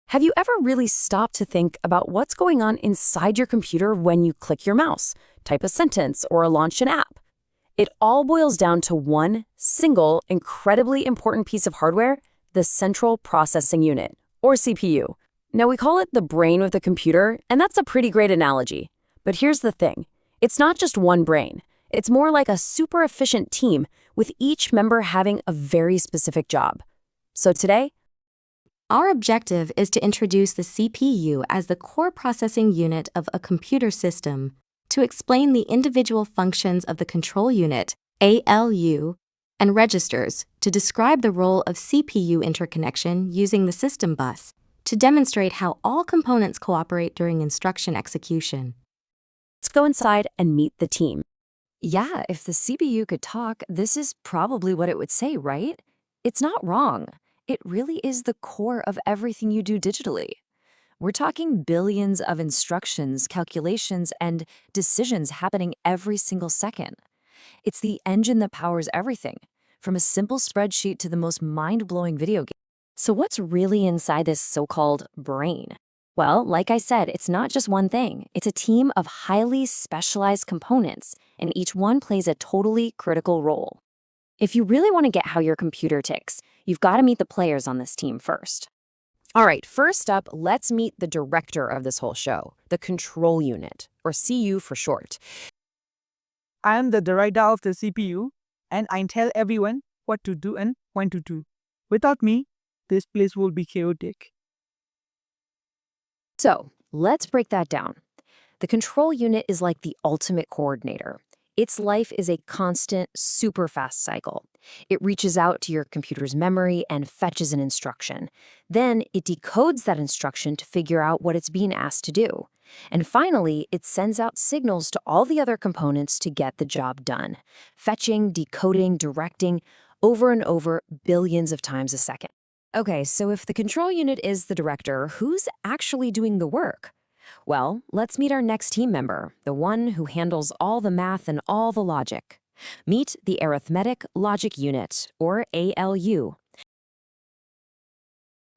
Have you ever really stopped to think about what's going on inside your computer when you click your mouse, type a sentence, or launch an app? It all boils down to one single, incredibly important piece of hardware, the Central Processing Unit, or CPU. Now, we call it the brain of the computer, and that's a pretty great analogy. But here's the thing. It's not just one brain. It's more like a super efficient team, with each member having a very specific job. So today, our objective is to introduce the CPU as the core processing unit of a computer system, to explain the individual functions of the control unit, ALU, and registers, to describe the role of CPU interconnection using the system bus, to demonstrate how all components cooperate during instruction execution. let's go inside and meet the team. Yeah, if the CPU could talk, this is probably what it would say, right? It's not wrong. It really is the core of everything you do digitally. We're talking billions of instructions, calculations, and decisions happening every single second. It's the engine that powers everything, from a simple spreadsheet to the most mind-blowing video game. So what's really inside this so-called brain? Well, like I said, it's not just one thing. It's a team of highly specialized components, and each one plays a totally critical role. If you really want to get how your computer ticks, you've got to meet the players on this team first. All right, first up, let's meet the director of this whole show, the control unit, or CU for short. I am the director of the CPU, and I tell everyone what to do and when to do. Without me, this place will be chaotic. So, let's break that down. The control unit is like the ultimate coordinator. Its life is a constant, super fast cycle. It reaches out to your computer's memory and fetches an instruction. Then it decodes that instruction to figure out what it's being asked to do. And finally, it sends out signals to all the other components to get the job done, fetching, decoding, directing, over and over billions of times a second. Okay, so if the control unit is the director, who's actually doing the work? Well, let's meet our next team member, the one who handles all the math and all the logic. Meet the Arithmetic Logic Unit, or ALU.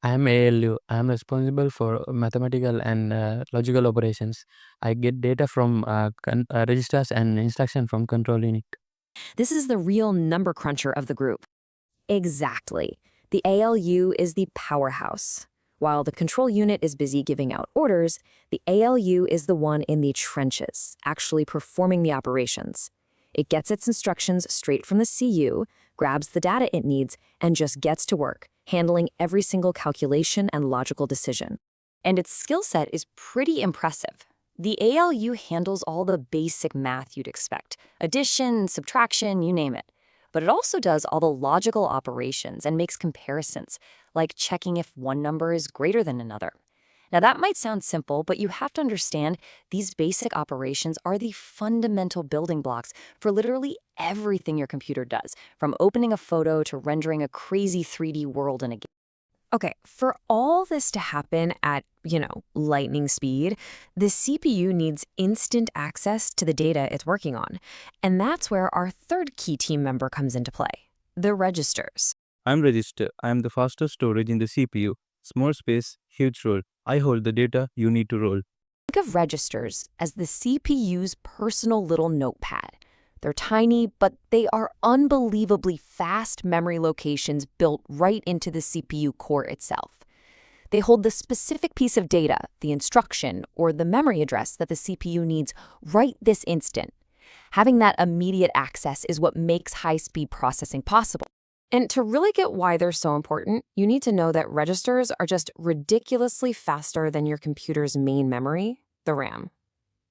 I am ALU. I am responsible for mathematical and logical operations. I get data from registers and instruction from control unit. This is the real number cruncher of the group. Exactly. The ALU is the powerhouse. While the control unit is busy giving out orders, the ALU is the one in the trenches, actually performing the operations. It gets its instructions straight from the CU, grabs the data it needs, and just gets to work, handling every single calculation and logical decision. And its skill set is pretty impressive. The ALU handles all the basic math you'd expect, addition, subtraction, you name it. But it also does all the logical operations and makes comparisons, like checking if one number is greater than another. Now, that might sound simple, but you have to understand these basic operations are the fundamental building blocks for literally everything your computer does, from opening a photo to rendering a crazy 3D world in a game. Okay, for all this to happen at, lightning speed, the CPU needs instant access to the data it's working on. And that's where our third key team member comes into play, the registers. I'm register. I am the fastest storage in the CPU. Small space, huge roll. I hold the data you need to roll. Think of registers as the CPU's personal little notepad. They're tiny, but they are unbelievably fast memory locations built right into the CPU core itself. They hold the specific piece of data, the instruction, or the memory address that the CPU needs right this instant. Having that immediate access is what makes high-speed processing possible. And to really get why they're so important, you need to know that registers are just ridiculously faster than your computer's main memory, the RAM.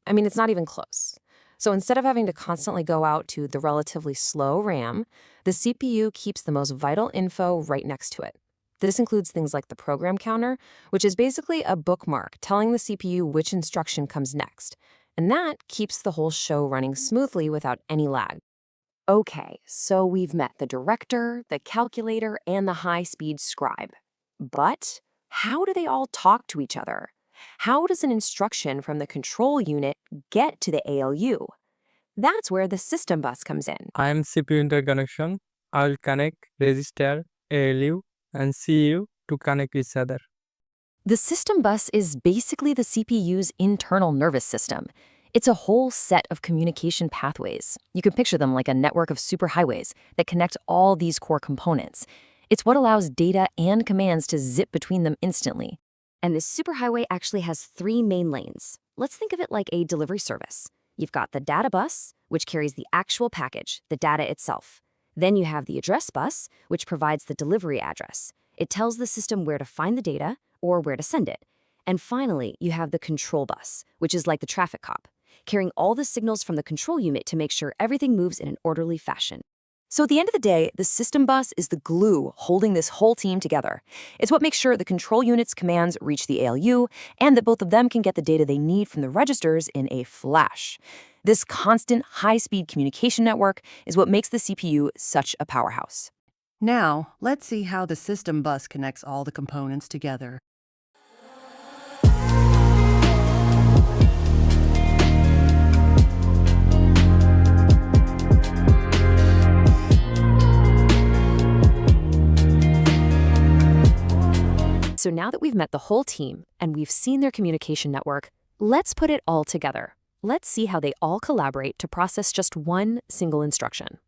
I mean, it's not even close. So instead of having to constantly go out to the relatively slow RAM, the CPU keeps the most vital info right next to it. This includes things like the program counter, which is basically a bookmark telling the CPU which instruction comes next. And that keeps the whole show running smoothly without any lag. Okay, so we've met the director, the calculator, and the high-speed scribe. But how do they all talk to each other? How does an instruction from the control unit get to the ALU? That's where the system bus comes in. I am CPU interconnection. I'll connect register, ALU, and CU to connect each other. The system bus is basically the CPU's internal nervous system. It's a whole set of communication pathways. You can picture them like a network of superhighways that connect all these core components. It's what allows data and commands to zip between them instantly. And this superhighway actually has 3 main lanes. Let's think of it like a delivery service. You've got the data bus, which carries the actual package, the data itself. Then you have the address bus, which provides the delivery address. It tells the system where to find the data or where to send it. And finally, you have the control bus, which is like the traffic cop, carrying all the signals from the control unit to make sure everything moves in an orderly fashion. So at the end of the day, the system bus is the glue holding this whole team together. It's what makes sure the control unit's commands reach the ALU and that both of them can get the data they need from the registers in a flash. This constant, high-speed communication network is what makes the CPU such a powerhouse. Now, let's see how the system bus connects all the components together. So now that we've met the whole team and we've seen their communication network, let's put it all together. Let's see how they all collaborate to process just one single instruction.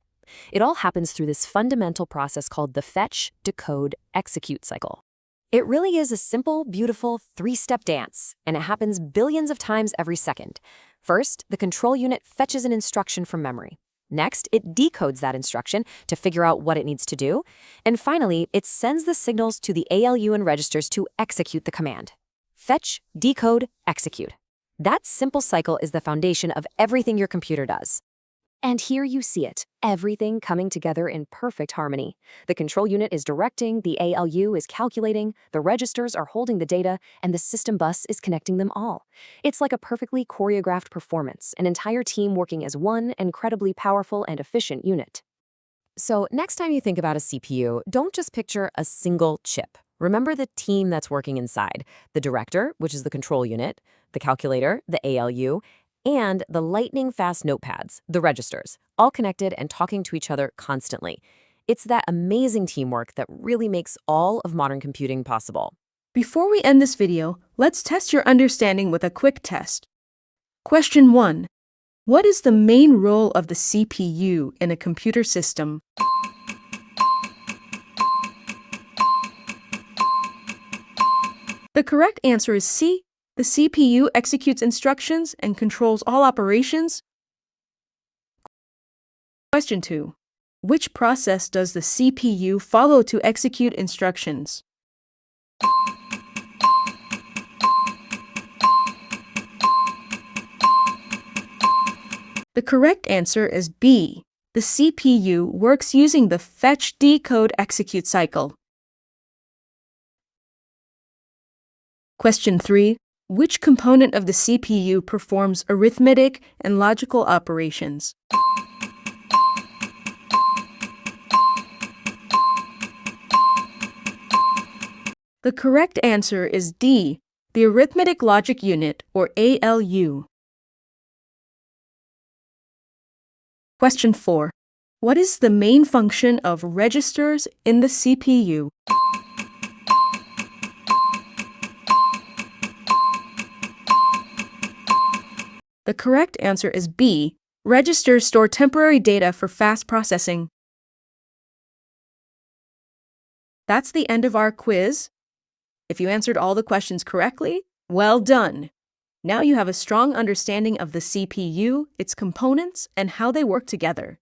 It all happens through this fundamental process called the fetch, decode, execute cycle. It really is a simple, beautiful 3-step dance, and it happens billions of times every second. First, the control unit fetches an instruction from memory. Next, it decodes that instruction to figure out what it needs to do. And finally, it sends the signals to the ALU and registers to execute the command. Fetch, decode, execute. That simple cycle is the foundation of everything your computer does. And here you see it, everything coming together in perfect harmony. The control unit is directing, the ALU is calculating, the registers are holding the data, and the system bus is connecting them all. It's like a perfectly choreographed performance, an entire team working as one incredibly powerful and efficient unit. So next time you think about a CPU, don't just picture a single chip. Remember the team that's working inside, the director, which is the control unit, the calculator, the ALU, and the lightning-fast notepads, the registers, all connected and talking to each other constantly. It's that amazing teamwork that really makes all of modern computing possible. Before we end this video, let's test your understanding with a quick test. Question 1. What is the main role of the CPU in a computer system? The correct answer is C. The CPU executes instructions and controls all operations. Question 2. Which process does the CPU follow to execute instructions? The correct answer is B. The CPU works using the fetch, decode, execute cycle. Question 3. Which component of the CPU performs arithmetic and logical operations? The correct answer is D, the arithmetic logic unit, or ALU. Question 4. What is the main function of registers in the CPU? The correct answer is B. Registers store temporary data for fast processing. That's the end of our quiz. If you answered all the questions correctly, well done! Now you have a strong understanding of the CPU, its components, and how they work together.